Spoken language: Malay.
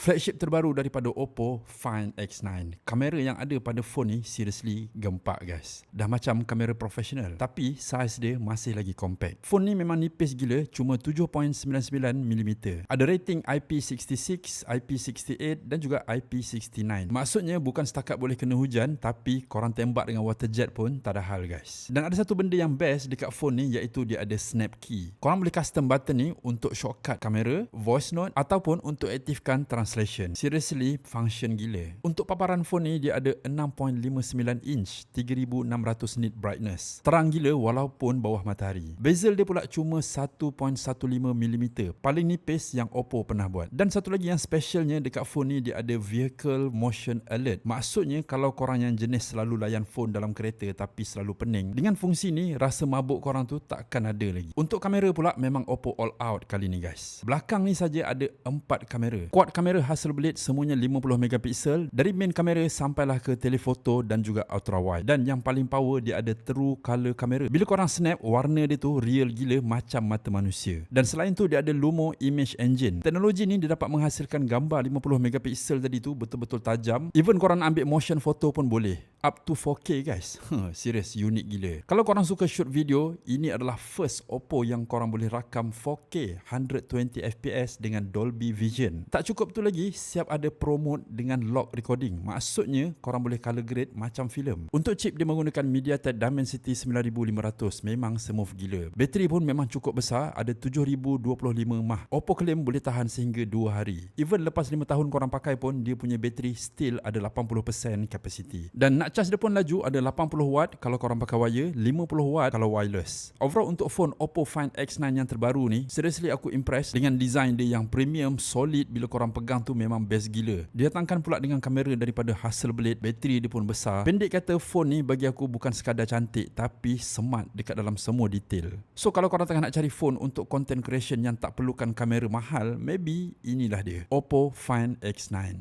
Flagship terbaru daripada Oppo, Find X9. Kamera yang ada pada phone ni seriously gempak guys. Dah macam kamera profesional, tapi saiz dia masih lagi compact. Phone ni memang nipis gila, cuma 7.99mm. Ada rating IP66, IP68 dan juga IP69. Maksudnya bukan setakat boleh kena hujan, tapi korang tembak dengan water jet pun tak ada hal guys. Dan ada satu benda yang best dekat phone ni, iaitu dia ada snap key. Korang boleh custom button ni untuk shortcut kamera, voice note ataupun untuk aktifkan translation. Seriously, function gila. Untuk paparan phone ni, dia ada 6.59 inch, 3600 nit brightness. Terang gila walaupun bawah matahari. Bezel dia pula cuma 1.15mm, paling nipis yang Oppo pernah buat. Dan satu lagi yang specialnya dekat phone ni, dia ada vehicle motion alert. Maksudnya kalau korang yang jenis selalu layan phone dalam kereta tapi selalu pening, dengan fungsi ni rasa mabuk korang tu takkan ada lagi. Untuk kamera pula memang Oppo all out kali ni guys. Belakang ni saja ada 4 kamera. Quad kamera Hasselblad semuanya 50 megapiksel, dari main kamera sampailah ke telefoto dan juga ultra wide. Dan yang paling power, dia ada true color kamera. Bila korang snap, warna dia tu real gila macam mata manusia. Dan selain tu dia ada Lumo Image Engine. Teknologi ni dia dapat menghasilkan gambar 50 megapiksel tadi tu betul-betul tajam. Even korang ambil motion photo pun boleh. Up to 4K guys. Serius unik gila. Kalau korang suka shoot video, ini adalah first Oppo yang korang boleh rakam 4K 120fps dengan Dolby Vision. Tak cukup tu lagi, siap ada promote dengan lock recording. Maksudnya korang boleh color grade macam filem. Untuk chip dia menggunakan MediaTek Dimensity 9500. Memang smooth gila. Bateri pun memang cukup besar, ada 7025 mAh. Oppo claim boleh tahan sehingga 2 hari. Even lepas 5 tahun korang pakai pun, dia punya bateri still ada 80% capacity. Dan nak charge dia pun laju, ada 80W kalau korang pakai wire, 50W kalau wireless. Overall untuk phone Oppo Find X9 yang terbaru ni, seriously aku impressed dengan design dia yang premium, solid. Bila korang pegang tu memang best gila. Dia datangkan pula dengan kamera daripada Hasselblad, bateri dia pun besar. Pendek kata, phone ni bagi aku bukan sekadar cantik, tapi smart dekat dalam semua detail. So kalau korang tengah nak cari phone untuk content creation yang tak perlukan kamera mahal, maybe inilah dia, Oppo Find X9.